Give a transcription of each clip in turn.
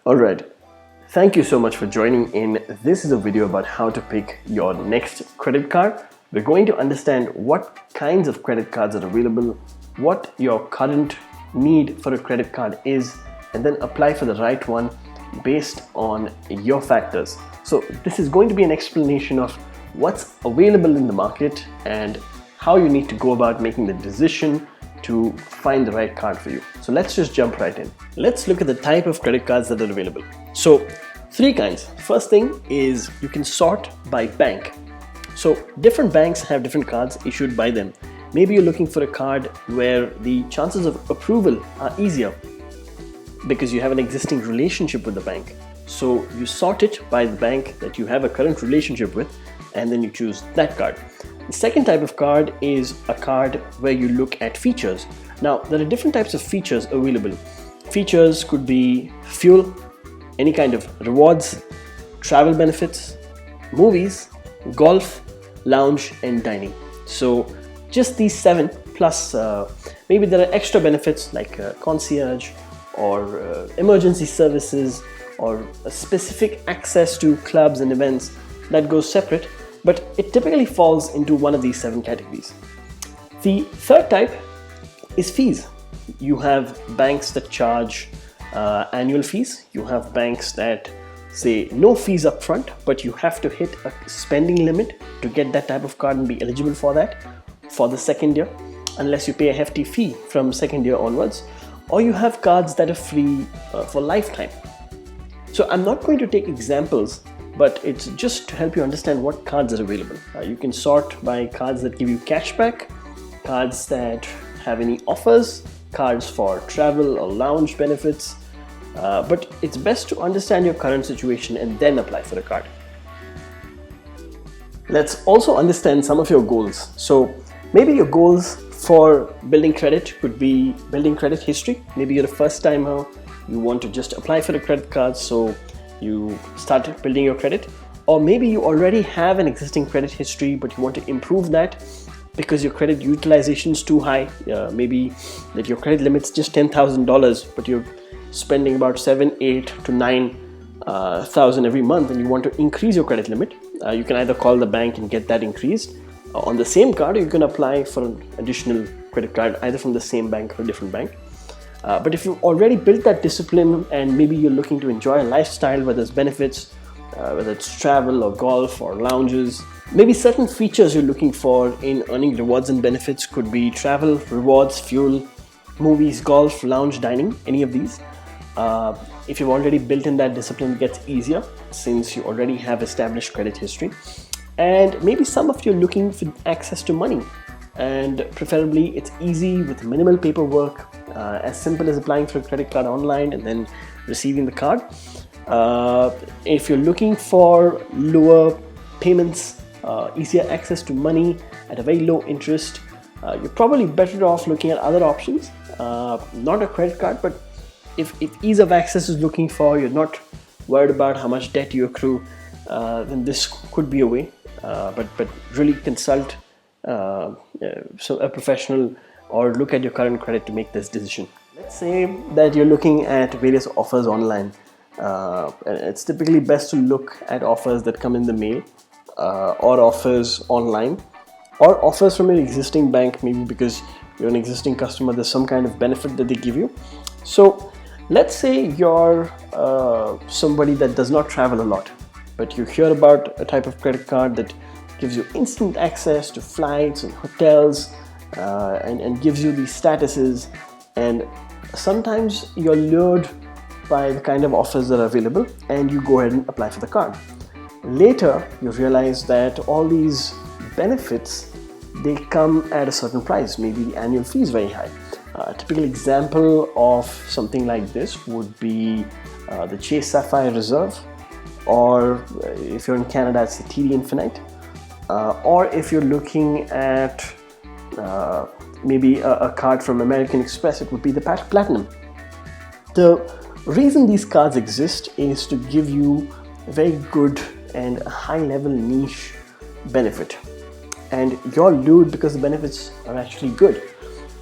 Alright, thank you so much for joining in. This is a video about how to pick your next credit card. We're going to understand what kinds of credit cards are available, what your current need for a credit card is, and then apply for the right one based on your factors. So this is going to be an explanation of what's available in the market and how you need to go about making the decision to find the right card for you. So let's just jump right in. Let's look at the type of credit cards that are available. So three kinds. First thing is you can sort by bank. So different banks have different cards issued by them. Maybe you're looking for a card where the chances of approval are easier because you have an existing relationship with the bank. So you sort it by the bank that you have a current relationship with, and then you choose that card. The second type of card is a card where you look at features. Now, there are different types of features available. Features could be fuel, any kind of rewards, travel benefits, movies, golf, lounge, and dining. So just these seven plus maybe there are extra benefits like concierge or emergency services or a specific access to clubs and events that goes separate, but it typically falls into one of these seven categories. The third type is fees. You have banks that charge annual fees. You have banks that say no fees up front, but you have to hit a spending limit to get that type of card and be eligible for that for the second year, unless you pay a hefty fee from second year onwards. Or you have cards that are free for lifetime. So I'm not going to take examples, but it's just to help you understand what cards are available. You can sort by cards that give you cashback, cards that have any offers, cards for travel or lounge benefits, but it's best to understand your current situation and then apply for a card. Let's also understand some of your goals. So maybe your goals for building credit could be building credit history. Maybe you're a first timer, you want to just apply for a credit card, so you started building your credit. Or maybe you already have an existing credit history, but you want to improve that because your credit utilization is too high. Maybe that your credit limit's just $10,000, but you're spending about $7,000, $8,000 to $9,000 every month, and you want to increase your credit limit. You can either call the bank and get that increased on the same card, or you can apply for an additional credit card either from the same bank or a different bank. But if you've already built that discipline and maybe you're looking to enjoy a lifestyle where there's benefits, whether it's travel or golf or lounges, maybe certain features you're looking for in earning rewards and benefits could be travel, rewards, fuel, movies, golf, lounge, dining, any of these. If you've already built in that discipline, it gets easier since you already have established credit history. And maybe some of you are looking for access to money, and preferably it's easy with minimal paperwork, as simple as applying for a credit card online and then receiving the card. If you're looking for lower payments, easier access to money at a very low interest, you're probably better off looking at other options, not a credit card, but if ease of access is looking for, you're not worried about how much debt you accrue, then this could be a way, but really consult a professional or look at your current credit to make this decision. Let's say that you're looking at various offers online. It's typically best to look at offers that come in the mail, or offers online, or offers from an existing bank, maybe because you're an existing customer, there's some kind of benefit that they give you. So let's say you're somebody that does not travel a lot, but you hear about a type of credit card that gives you instant access to flights and hotels, and gives you these statuses, and sometimes you're lured by the kind of offers that are available and you go ahead and apply for the card. Later you realize that all these benefits, they come at a certain price. Maybe the annual fee is very high. A typical example of something like this would be the Chase Sapphire Reserve, or if you're in Canada, it's the TD Infinite, or if you're looking at maybe a card from American Express, it would be the Platinum. The reason these cards exist is to give you a very good and a high-level niche benefit, and you're lured because the benefits are actually good.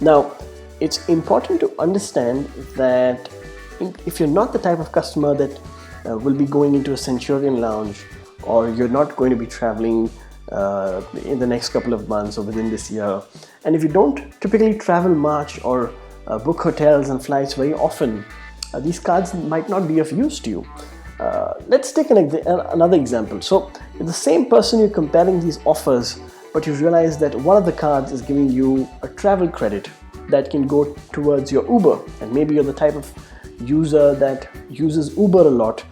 Now, it's important to understand that if you're not the type of customer that will be going into a Centurion lounge, or you're not going to be traveling in the next couple of months or within this year, and if you don't typically travel much or book hotels and flights very often, these cards might not be of use to you. Let's take another example. So if the same person, you're comparing these offers, but you realize that one of the cards is giving you a travel credit that can go towards your Uber, and maybe you're the type of user that uses Uber a lot,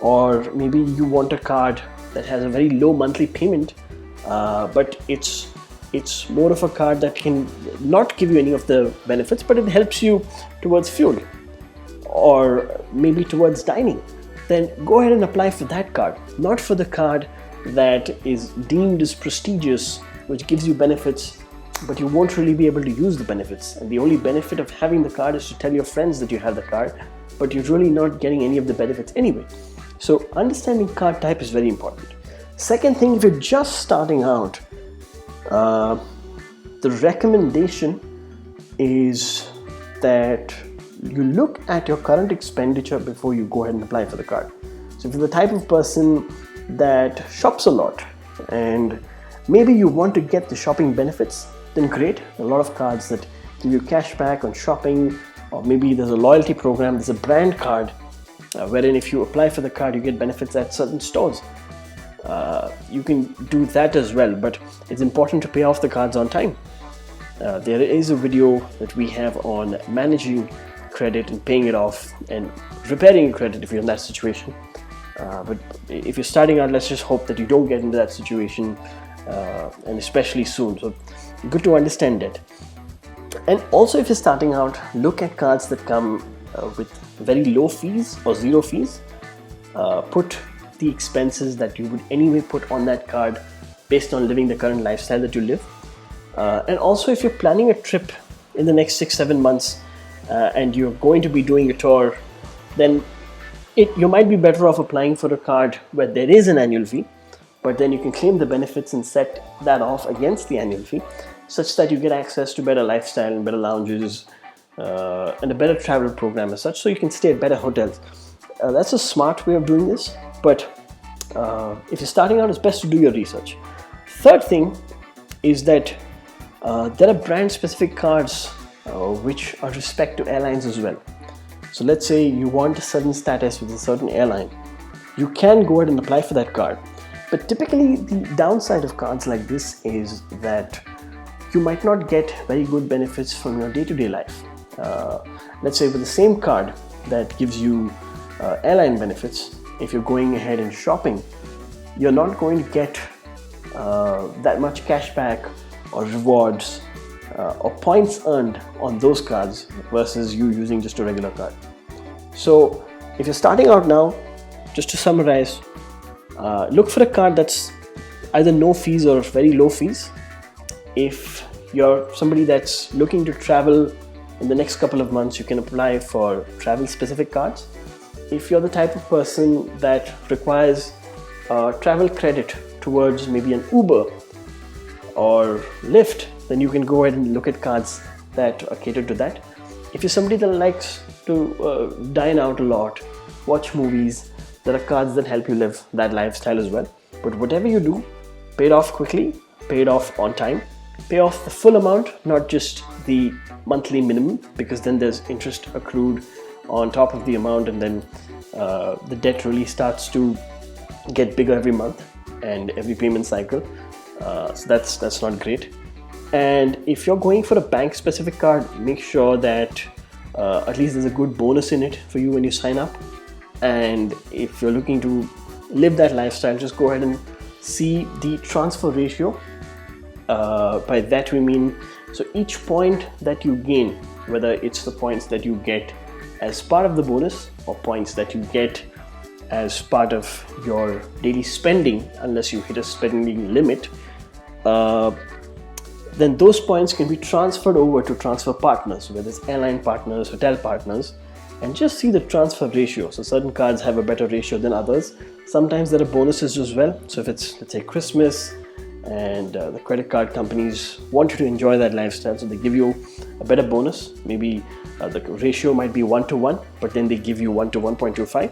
or maybe you want a card that has a very low monthly payment, but it's more of a card that can not give you any of the benefits, but it helps you towards fuel or maybe towards dining. Then go ahead and apply for that card, not for the card that is deemed as prestigious, which gives you benefits, but you won't really be able to use the benefits. And the only benefit of having the card is to tell your friends that you have the card, but you're really not getting any of the benefits anyway. So understanding card type is very important. Second thing, if you're just starting out, the recommendation is that you look at your current expenditure before you go ahead and apply for the card. So if you're the type of person that shops a lot and maybe you want to get the shopping benefits, then great. A lot of cards that give you cash back on shopping, or maybe there's a loyalty program, there's a brand card wherein if you apply for the card you get benefits at certain stores. You can do that as well, but it's important to pay off the cards on time. There is a video that we have on managing credit and paying it off and repairing credit if you're in that situation. But if you're starting out, let's just hope that you don't get into that situation, and especially soon. So good to understand that. And also, if you're starting out, look at cards that come with very low fees or zero fees. Put the expenses that you would anyway put on that card based on living the current lifestyle that you live. And also, if you're planning a trip in the next 6-7 months and you're going to be doing a tour, then you might be better off applying for a card where there is an annual fee, but then you can claim the benefits and set that off against the annual fee, such that you get access to better lifestyle and better lounges and a better travel program as such, so you can stay at better hotels. That's a smart way of doing this, but if you're starting out, it's best to do your research. Third thing is that there are brand specific cards which are respect to airlines as well. So let's say you want a certain status with a certain airline, you can go ahead and apply for that card. But typically the downside of cards like this is that you might not get very good benefits from your day-to-day life. Let's say with the same card that gives you airline benefits, if you're going ahead and shopping, you're not going to get that much cash back or rewards or points earned on those cards versus you using just a regular card. So if you're starting out now, just to summarize, look for a card that's either no fees or very low fees. If you're somebody that's looking to travel in the next couple of months, you can apply for travel specific cards. If you're the type of person that requires travel credit towards maybe an Uber or Lyft, then you can go ahead and look at cards that are catered to that. If you're somebody that likes to dine out a lot, watch movies, there are cards that help you live that lifestyle as well. But whatever you do, pay it off quickly, pay it off on time, pay off the full amount, not just the monthly minimum, because then there's interest accrued on top of the amount, and then the debt really starts to get bigger every month and every payment cycle. So that's not great. And if you're going for a bank specific card, make sure that at least there's a good bonus in it for you when you sign up. And if you're looking to live that lifestyle, just go ahead and see the transfer ratio. By that we mean, so each point that you gain, whether it's the points that you get as part of the bonus or points that you get as part of your daily spending, unless you hit a spending limit, then those points can be transferred over to transfer partners, whether it's airline partners, hotel partners, and just see the transfer ratio. So certain cards have a better ratio than others. Sometimes there are bonuses as well. So if it's, let's say, Christmas and the credit card companies want you to enjoy that lifestyle, so they give you a better bonus, maybe The ratio might be 1 to 1, but then they give you 1 to 1.25,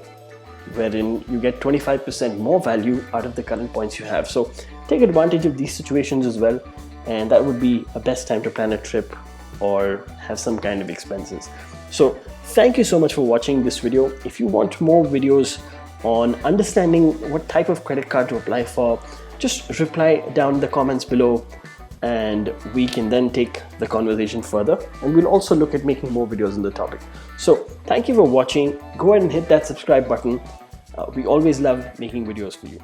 wherein you get 25% more value out of the current points you have. So take advantage of these situations as well, and that would be a best time to plan a trip or have some kind of expenses. So thank you so much for watching this video. If you want more videos on understanding what type of credit card to apply for, just reply down in the comments below, and we can then take the conversation further, and we'll also look at making more videos on the topic. So thank you for watching. Go ahead and hit that subscribe button. We always love making videos for you.